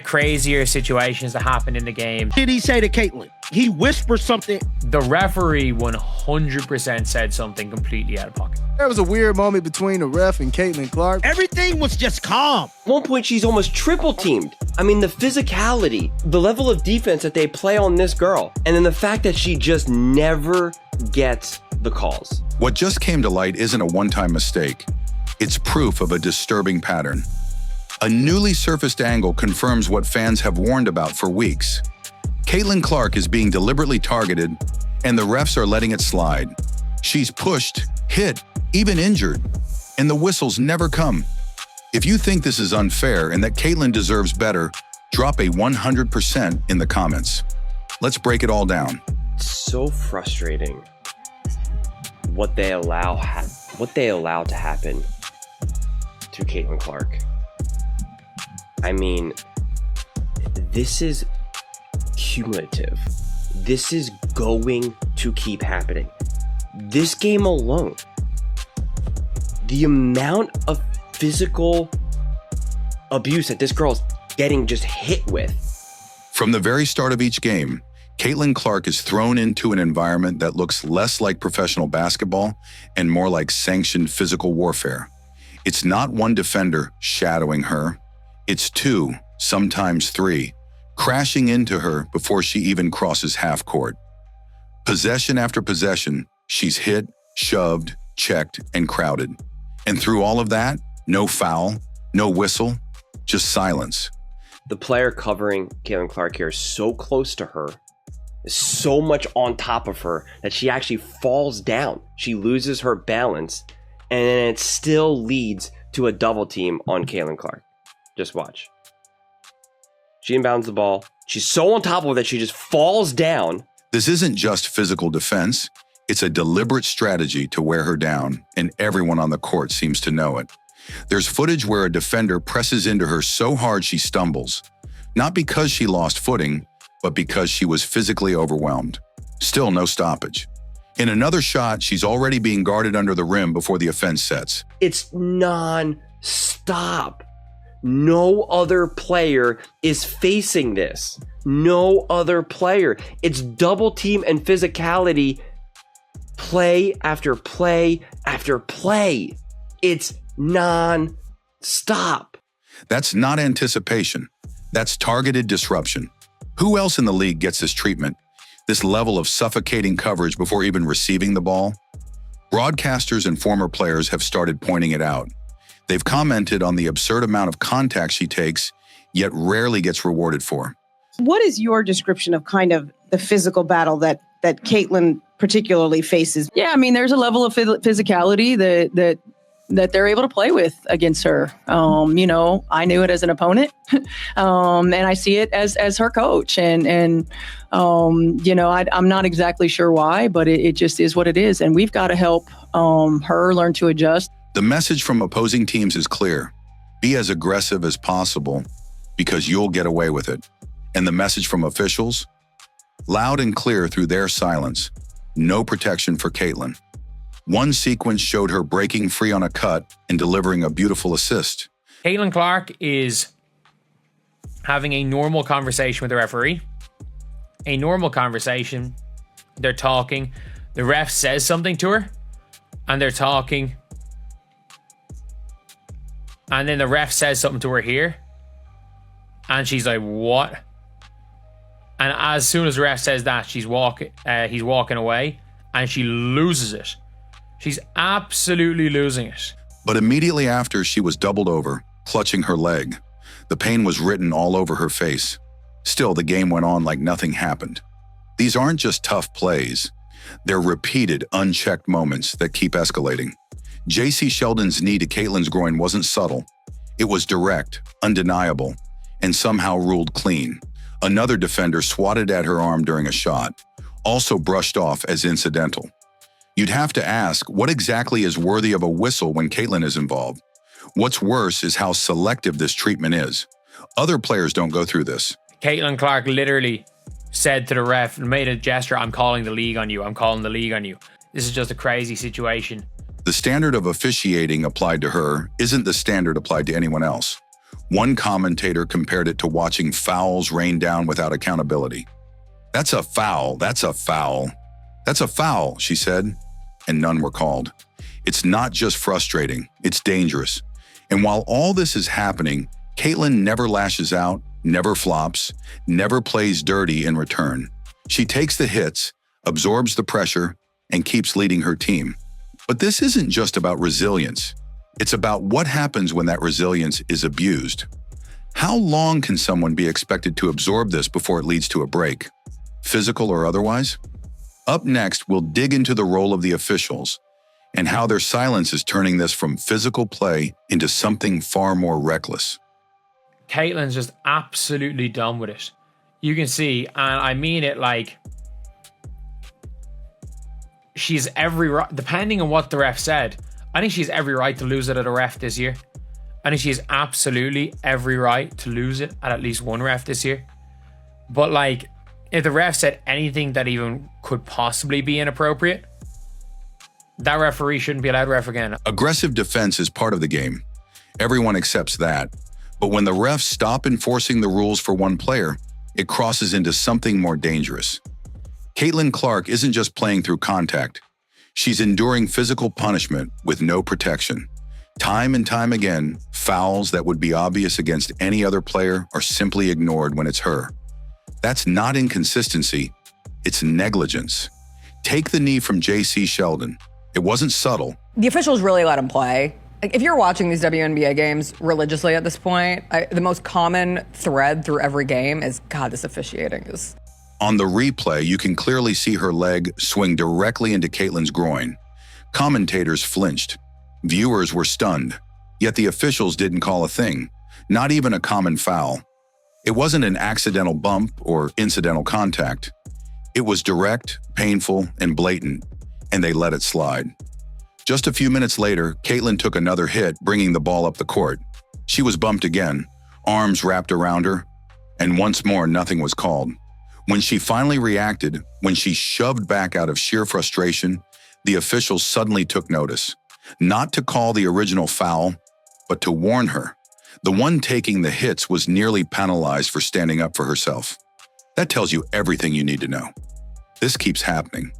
crazier situations that happen in the game. What did he say to Caitlin? He whispered something. The referee 100% said something completely out of pocket. There was a weird moment between the ref and Caitlin Clark. Everything was just calm. At one point, she's almost triple teamed. I mean, the physicality, the level of defense that they play on this girl, and then the fact that she just never gets the calls. What just came to light isn't a one-time mistake. It's proof of a disturbing pattern. A newly surfaced angle confirms what fans have warned about for weeks. Caitlin Clark is being deliberately targeted, and the refs are letting it slide. She's pushed, hit, even injured, and the whistles never come. If you think this is unfair and that Caitlin deserves better, drop a 100% in the comments. Let's break it all down. It's so frustrating what they allow to happen to Caitlin Clark. I mean, this is cumulative. This is going to keep happening. This game alone, the amount of physical abuse that this girl's getting just hit with. From the very start of each game, Caitlin Clark is thrown into an environment that looks less like professional basketball and more like sanctioned physical warfare. It's not one defender shadowing her. It's two, sometimes three, crashing into her before she even crosses half court. Possession after possession, she's hit, shoved, checked, and crowded. And through all of that, no foul, no whistle, just silence. The player covering Caitlin Clark here is so close to her, is so much on top of her that she actually falls down. She loses her balance, and then it still leads to a double team on Caitlin Clark. Just watch. She inbounds the ball. She's so on top of her that she just falls down. This isn't just physical defense. It's a deliberate strategy to wear her down, and everyone on the court seems to know it. There's footage where a defender presses into her so hard she stumbles, not because she lost footing, but because she was physically overwhelmed. Still no stoppage. In another shot, she's already being guarded under the rim before the offense sets. It's non-stop. No other player is facing this. No other player. It's double team and physicality, play after play after play. It's non-stop. That's not anticipation. That's targeted disruption. Who else in the league gets this treatment? This level of suffocating coverage before even receiving the ball? Broadcasters and former players have started pointing it out. They've commented on the absurd amount of contact she takes, yet rarely gets rewarded for. What is your description of kind of the physical battle that Caitlin particularly faces? Yeah, I mean, there's a level of physicality that they're able to play with against her. You know, I knew it as an opponent, and I see it as her coach. And you know, I'm not exactly sure why, but it just is what it is. And we've got to help her learn to adjust. The message from opposing teams is clear. Be as aggressive as possible because you'll get away with it. And the message from officials? Loud and clear through their silence. No protection for Caitlin. One sequence showed her breaking free on a cut and delivering a beautiful assist. Caitlin Clark is having a normal conversation with the referee. A normal conversation. They're talking. The ref says something to her, and they're talking. And then the ref says something to her here, and she's like, "What?" And as soon as the ref says that, he's walking away, and she loses it. She's absolutely losing it. But immediately after, she was doubled over, clutching her leg. The pain was written all over her face. Still, the game went on like nothing happened. These aren't just tough plays. They're repeated, unchecked moments that keep escalating. J.C. Sheldon's knee to Caitlin's groin wasn't subtle. It was direct, undeniable, and somehow ruled clean. Another defender swatted at her arm during a shot, also brushed off as incidental. You'd have to ask, what exactly is worthy of a whistle when Caitlin is involved? What's worse is how selective this treatment is. Other players don't go through this. Caitlin Clark literally said to the ref and made a gesture, "I'm calling the league on you. I'm calling the league on you." This is just a crazy situation. The standard of officiating applied to her isn't the standard applied to anyone else. One commentator compared it to watching fouls rain down without accountability. "That's a foul, that's a foul. That's a foul," she said, and none were called. It's not just frustrating, it's dangerous. And while all this is happening, Caitlin never lashes out, never flops, never plays dirty in return. She takes the hits, absorbs the pressure, and keeps leading her team. But this isn't just about resilience. It's about what happens when that resilience is abused. How long can someone be expected to absorb this before it leads to a break, physical or otherwise? Up next, we'll dig into the role of the officials and how their silence is turning this from physical play into something far more reckless. Caitlin's just absolutely done with it. You can see, and I mean it, like, she's every right, depending on what the ref said, I think she's every right to lose it at a ref this year. I think she has absolutely every right to lose it at least one ref this year. But like, if the ref said anything that even could possibly be inappropriate, that referee shouldn't be allowed to ref again. Aggressive defense is part of the game. Everyone accepts that. But when the refs stop enforcing the rules for one player, it crosses into something more dangerous. Caitlin Clark isn't just playing through contact. She's enduring physical punishment with no protection. Time and time again, fouls that would be obvious against any other player are simply ignored when it's her. That's not inconsistency, it's negligence. Take the knee from J.C. Sheldon. It wasn't subtle. The officials really let him play. Like, if you're watching these WNBA games religiously at this point, the most common thread through every game is, God, this officiating is... On the replay, you can clearly see her leg swing directly into Caitlin's groin. Commentators flinched. Viewers were stunned. Yet the officials didn't call a thing, not even a common foul. It wasn't an accidental bump or incidental contact. It was direct, painful, and blatant, and they let it slide. Just a few minutes later, Caitlin took another hit, bringing the ball up the court. She was bumped again, arms wrapped around her, and once more nothing was called. When she finally reacted, when she shoved back out of sheer frustration, the officials suddenly took notice. Not to call the original foul, but to warn her. The one taking the hits was nearly penalized for standing up for herself. That tells you everything you need to know. This keeps happening.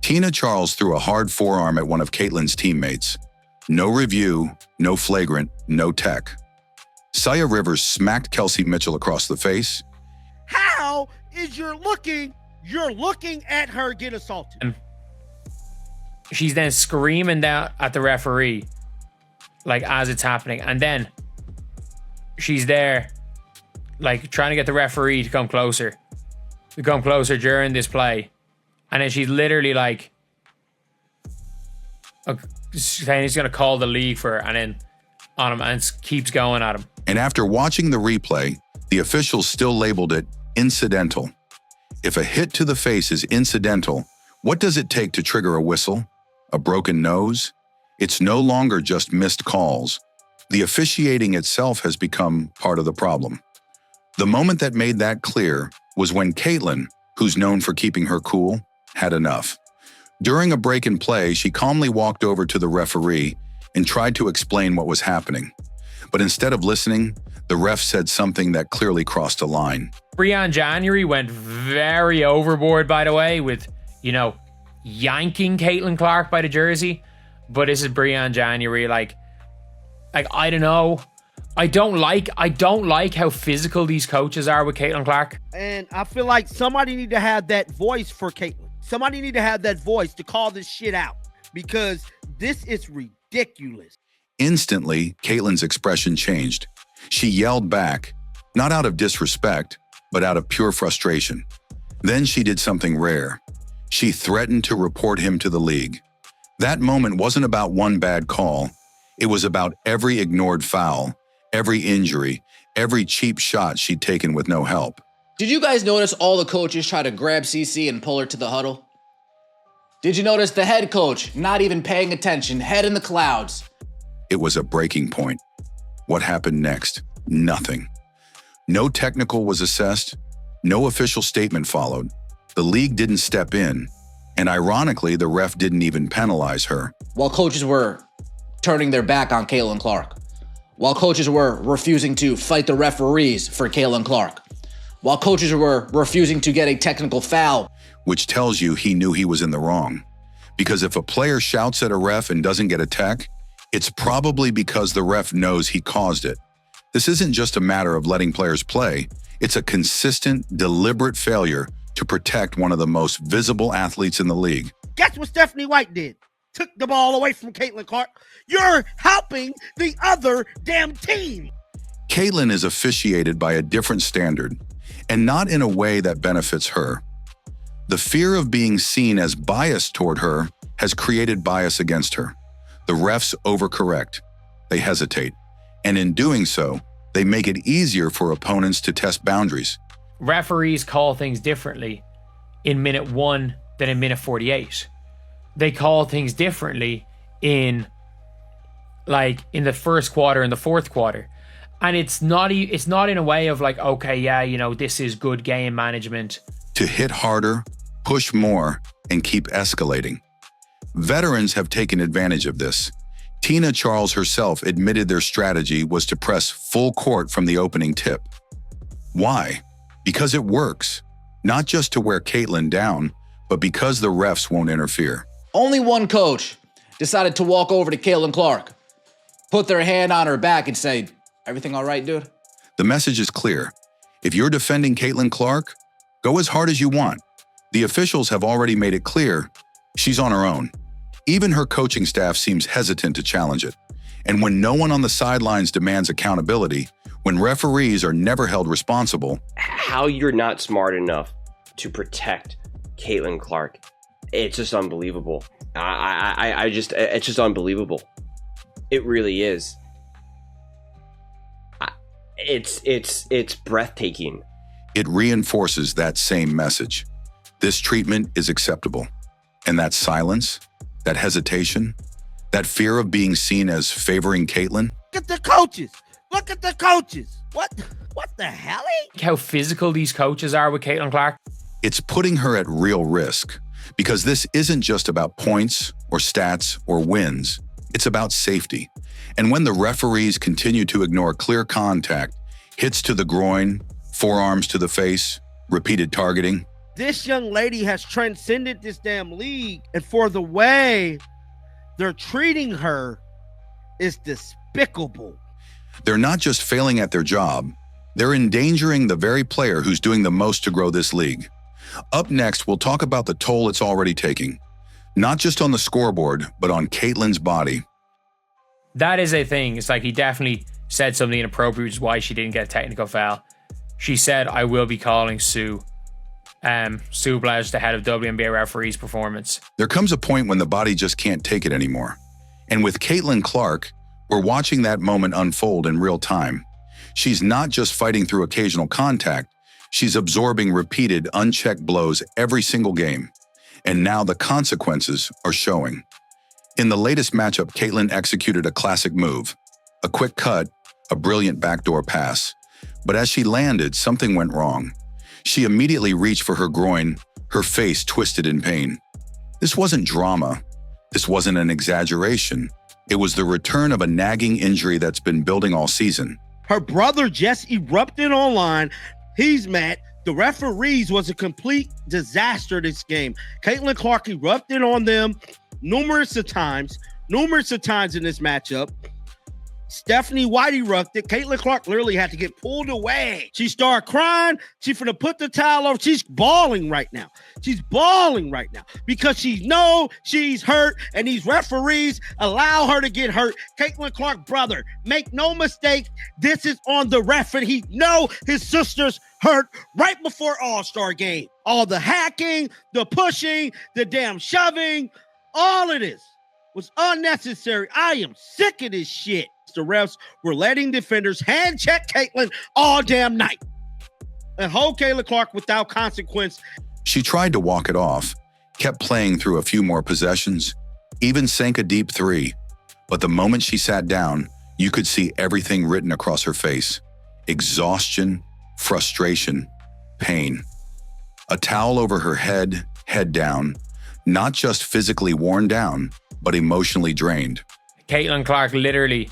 Tina Charles threw a hard forearm at one of Caitlin's teammates. No review, no flagrant, no tech. Saya Rivers smacked Kelsey Mitchell across the face. How is you're looking at her get assaulted? She's then screaming down at the referee, like, as it's happening. And then she's there, like, trying to get the referee to come closer during this play. And then she's literally like, saying he's going to call the league for her, and then on him, and keeps going at him. And after watching the replay, the officials still labeled it incidental. If a hit to the face is incidental, what does it take to trigger a whistle? A broken nose? It's no longer just missed calls. The officiating itself has become part of the problem. The moment that made that clear was when Caitlin, who's known for keeping her cool, had enough. During a break in play, she calmly walked over to the referee and tried to explain what was happening. But instead of listening, the ref said something that clearly crossed a line. Breanne January went very overboard, by the way, with, yanking Caitlin Clark by the jersey. But this is Breanne January, like I don't know. I don't like how physical these coaches are with Caitlin Clark. And I feel like somebody need to have that voice for Caitlin. Somebody need to have that voice to call this shit out, because this is ridiculous. Instantly, Caitlin's expression changed. She yelled back, not out of disrespect, but out of pure frustration. Then she did something rare. She threatened to report him to the league. That moment wasn't about one bad call. It was about every ignored foul, every injury, every cheap shot she'd taken with no help. Did you guys notice all the coaches try to grab CC and pull her to the huddle? Did you notice the head coach not even paying attention, head in the clouds? It was a breaking point. What happened next? Nothing. No technical was assessed. No official statement followed. The league didn't step in. And ironically, the ref didn't even penalize her. While coaches were turning their back on Caitlin Clark. while coaches were refusing to fight the referees for Caitlin Clark, while coaches were refusing to get a technical foul. Which tells you he knew he was in the wrong. Because if a player shouts at a ref and doesn't get a tech, it's probably because the ref knows he caused it. This isn't just a matter of letting players play. It's a consistent, deliberate failure to protect one of the most visible athletes in the league. Guess what Stephanie White did? Took the ball away from Caitlin Clark. You're helping the other damn team. Caitlin is officiated by a different standard, and not in a way that benefits her. The fear of being seen as biased toward her has created bias against her. The refs overcorrect. They hesitate. And in doing so, they make it easier for opponents to test boundaries. Referees call things differently in minute 1 than in minute 48. They call things differently in the first quarter and the fourth quarter. And it's not in a way of like, okay, yeah, this is good game management. To hit harder, push more, and keep escalating. Veterans have taken advantage of this. Tina Charles herself admitted their strategy was to press full court from the opening tip. Why? Because it works. Not just to wear Caitlin down, but because the refs won't interfere. Only one coach decided to walk over to Caitlin Clark, put their hand on her back and say, "Everything all right, dude?" The message is clear. If you're defending Caitlin Clark, go as hard as you want. The officials have already made it clear she's on her own. Even her coaching staff seems hesitant to challenge it. And when no one on the sidelines demands accountability, when referees are never held responsible, how you're not smart enough to protect Caitlin Clark, it's just unbelievable. It's just unbelievable. It really is. It's breathtaking. it reinforces that same message. This treatment is acceptable. And that silence, that hesitation, that fear of being seen as favoring Caitlin. Look at the coaches. Look at the coaches. What the hell? How physical these coaches are with Caitlin Clark. It's putting her at real risk because this isn't just about points or stats or wins. It's about safety. And when the referees continue to ignore clear contact, hits to the groin, forearms to the face, repeated targeting. This young lady has transcended this damn league, and for the way they're treating her is despicable. They're not just failing at their job, they're endangering the very player who's doing the most to grow this league. Up next, we'll talk about the toll it's already taking, not just on the scoreboard, but on Caitlin's body. That is a thing. It's like he definitely said something inappropriate, which is why she didn't get a technical foul. She said, "I will be calling Sue Blash, the head of WNBA referees performance." There comes a point when the body just can't take it anymore. And with Caitlin Clark, we're watching that moment unfold in real time. She's not just fighting through occasional contact, she's absorbing repeated, unchecked blows every single game. And now the consequences are showing. In the latest matchup, Caitlin executed a classic move, a quick cut, a brilliant backdoor pass. But as she landed, something went wrong. She immediately reached for her groin, her face twisted in pain. This wasn't drama. This wasn't an exaggeration. It was the return of a nagging injury that's been building all season. Her brother just erupted online. He's mad. The referees was a complete disaster this game. Caitlin Clark erupted on them numerous of times in this matchup. Stephanie White erupted. Caitlin Clark literally had to get pulled away. She started crying. She's finna put the towel over. She's bawling right now. Because she knows she's hurt, and these referees allow her to get hurt. Caitlin Clark, brother, make no mistake, this is on the ref, and he know his sister's hurt right before All-Star game. All the hacking, the pushing, the damn shoving, all of this was unnecessary. I am sick of this shit. The refs were letting defenders hand check Caitlin all damn night and hold Caitlin Clark without consequence. She tried to walk it off, kept playing through a few more possessions, even sank a deep three. But the moment she sat down, you could see everything written across her face. Exhaustion, frustration, pain. A towel over her head, head down, not just physically worn down, but emotionally drained. Caitlin Clark literally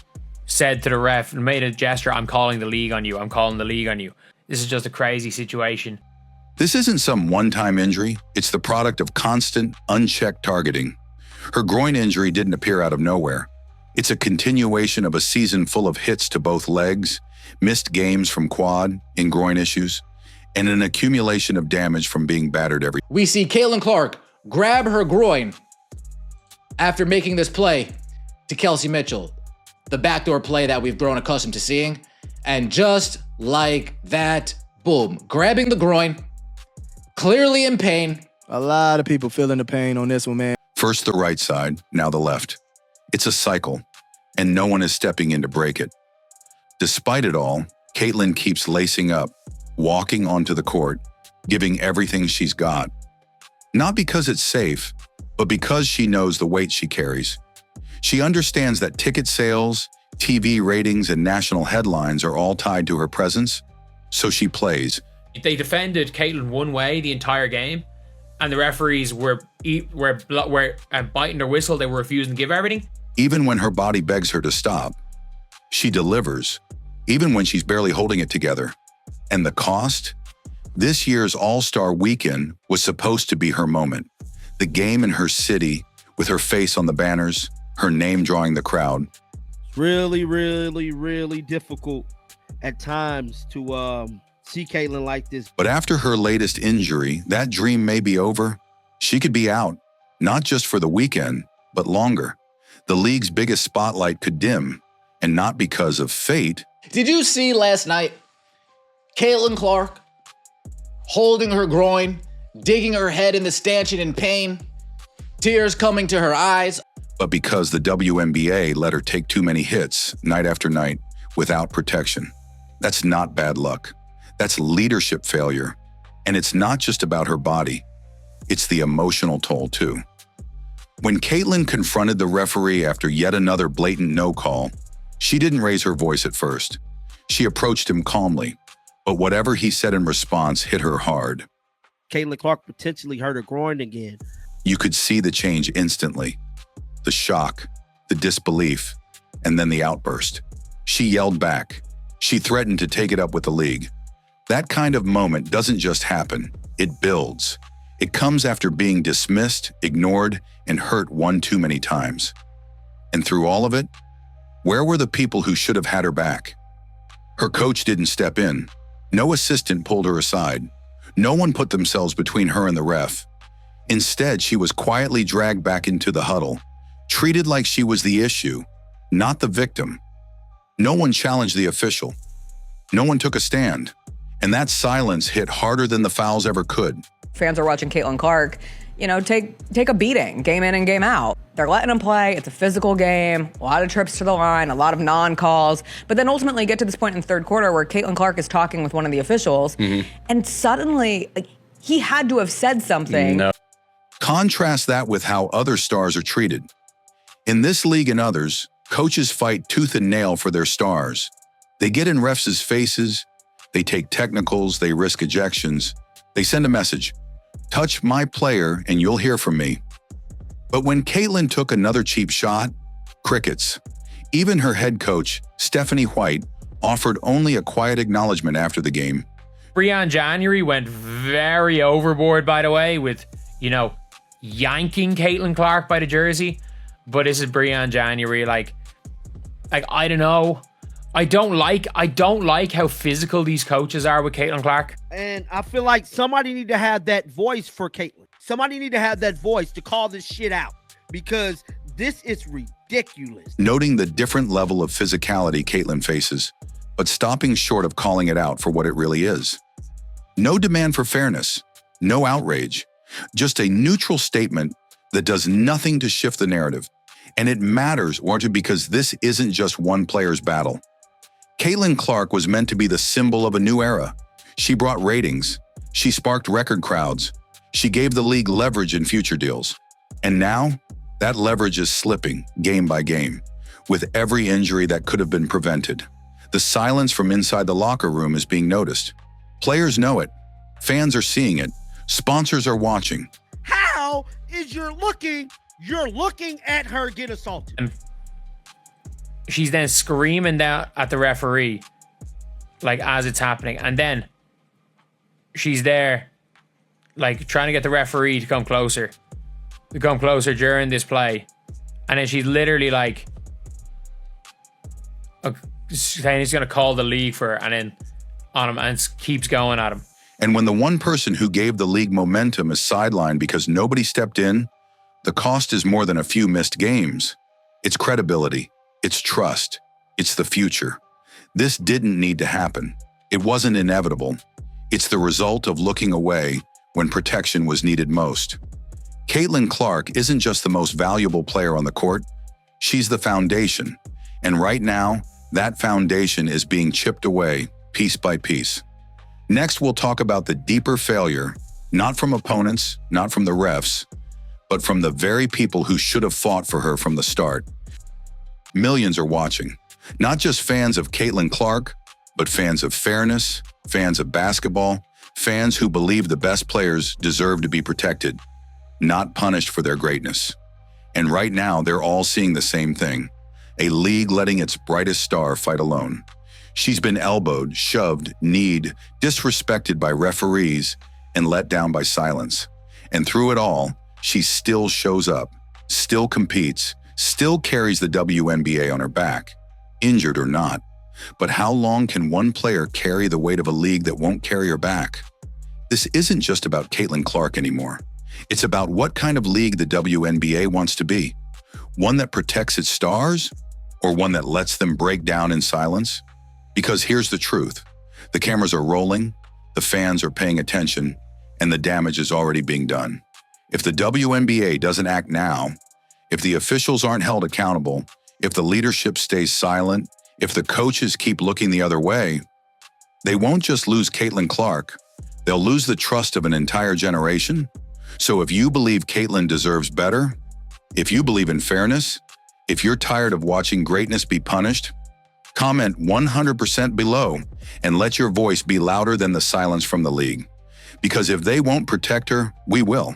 said to the ref and made a gesture, I'm calling the league on you. I'm calling the league on you. This is just a crazy situation. This isn't some one-time injury. It's the product of constant, unchecked targeting. Her groin injury didn't appear out of nowhere. It's a continuation of a season full of hits to both legs, missed games from quad and groin issues, and an accumulation of damage from being battered every. We see Caitlin Clark grab her groin after making this play to Kelsey Mitchell, the backdoor play that we've grown accustomed to seeing. And just like that, boom, grabbing the groin, clearly in pain. A lot of people feeling the pain on this one, man. First the right side, now the left. It's a cycle, and no one is stepping in to break it. Despite it all, Caitlin keeps lacing up, walking onto the court, giving everything she's got. Not because it's safe, but because she knows the weight she carries. She understands that ticket sales, TV ratings, and national headlines are all tied to her presence, so she plays. They defended Caitlin one way the entire game, and the referees were biting their whistle. They were refusing to give everything. Even when her body begs her to stop, she delivers, even when she's barely holding it together. And the cost? This year's All-Star Weekend was supposed to be her moment. The game in her city, with her face on the banners, her name drawing the crowd. Really, really, really difficult at times to see Caitlin like this. But after her latest injury, that dream may be over. She could be out, not just for the weekend, but longer. The league's biggest spotlight could dim, and not because of fate. Did you see last night Caitlin Clark holding her groin, digging her head in the stanchion in pain, tears coming to her eyes? But because the WNBA let her take too many hits night after night without protection. That's not bad luck. That's leadership failure. And it's not just about her body. It's the emotional toll too. When Caitlin confronted the referee after yet another blatant no call, she didn't raise her voice at first. She approached him calmly, but whatever he said in response hit her hard. Caitlin Clark potentially hurt her groin again. You could see the change instantly. The shock, the disbelief, and then the outburst. She yelled back. She threatened to take it up with the league. That kind of moment doesn't just happen, it builds. It comes after being dismissed, ignored, and hurt one too many times. And through all of it, where were the people who should have had her back? Her coach didn't step in. No assistant pulled her aside. No one put themselves between her and the ref. Instead, she was quietly dragged back into the huddle, treated like she was the issue, not the victim. No one challenged the official. No one took a stand. And that silence hit harder than the fouls ever could. Fans are watching Caitlin Clark, take a beating, game in and game out. They're letting them play. It's a physical game, a lot of trips to the line, a lot of non-calls. But then ultimately get to this point in the third quarter where Caitlin Clark is talking with one of the officials, and suddenly he had to have said something. No. Contrast that with how other stars are treated. In this league and others, coaches fight tooth and nail for their stars. They get in refs' faces, they take technicals, they risk ejections, they send a message, touch my player and you'll hear from me. But when Caitlin took another cheap shot, crickets. Even her head coach, Stephanie White, offered only a quiet acknowledgement after the game. Breann January went very overboard, by the way, with, yanking Caitlin Clark by the jersey. But this is Breann January, like I don't know. I don't like how physical these coaches are with Caitlin Clark. And I feel like somebody need to have that voice for Caitlin. Somebody need to have that voice to call this shit out, because this is ridiculous. Noting the different level of physicality Caitlin faces, but stopping short of calling it out for what it really is. No demand for fairness, no outrage, just a neutral statement that does nothing to shift the narrative. And it matters, Warranted, because this isn't just one player's battle. Caitlin Clark was meant to be the symbol of a new era. She brought ratings. She sparked record crowds. She gave the league leverage in future deals. And now, that leverage is slipping game by game, with every injury that could have been prevented. The silence from inside the locker room is being noticed. Players know it. Fans are seeing it. Sponsors are watching. How is you're looking at her get assaulted? she's then screaming down at the referee, like, as it's happening. And then she's there, like, trying to get the referee to come closer during this play. And then she's literally like, saying he's going to call the league for her, and then on him, and keeps going at him. And when the one person who gave the league momentum is sidelined because nobody stepped in, the cost is more than a few missed games. It's credibility. It's trust. It's the future. This didn't need to happen. It wasn't inevitable. It's the result of looking away when protection was needed most. Caitlin Clark isn't just the most valuable player on the court. She's the foundation. And right now, that foundation is being chipped away piece by piece. Next, we'll talk about the deeper failure, not from opponents, not from the refs, but from the very people who should have fought for her from the start. Millions are watching, not just fans of Caitlin Clark, but fans of fairness, fans of basketball, fans who believe the best players deserve to be protected, not punished for their greatness. And right now, they're all seeing the same thing, a league letting its brightest star fight alone. She's been elbowed, shoved, kneed, disrespected by referees, and let down by silence. And through it all, she still shows up, still competes, still carries the WNBA on her back, injured or not. But how long can one player carry the weight of a league that won't carry her back? This isn't just about Caitlin Clark anymore. It's about what kind of league the WNBA wants to be. One that protects its stars, or one that lets them break down in silence? Because here's the truth. The cameras are rolling, the fans are paying attention, and the damage is already being done. If the WNBA doesn't act now, if the officials aren't held accountable, if the leadership stays silent, if the coaches keep looking the other way, they won't just lose Caitlin Clark, they'll lose the trust of an entire generation. So if you believe Caitlin deserves better, if you believe in fairness, if you're tired of watching greatness be punished, comment 100% below and let your voice be louder than the silence from the league. Because if they won't protect her, we will.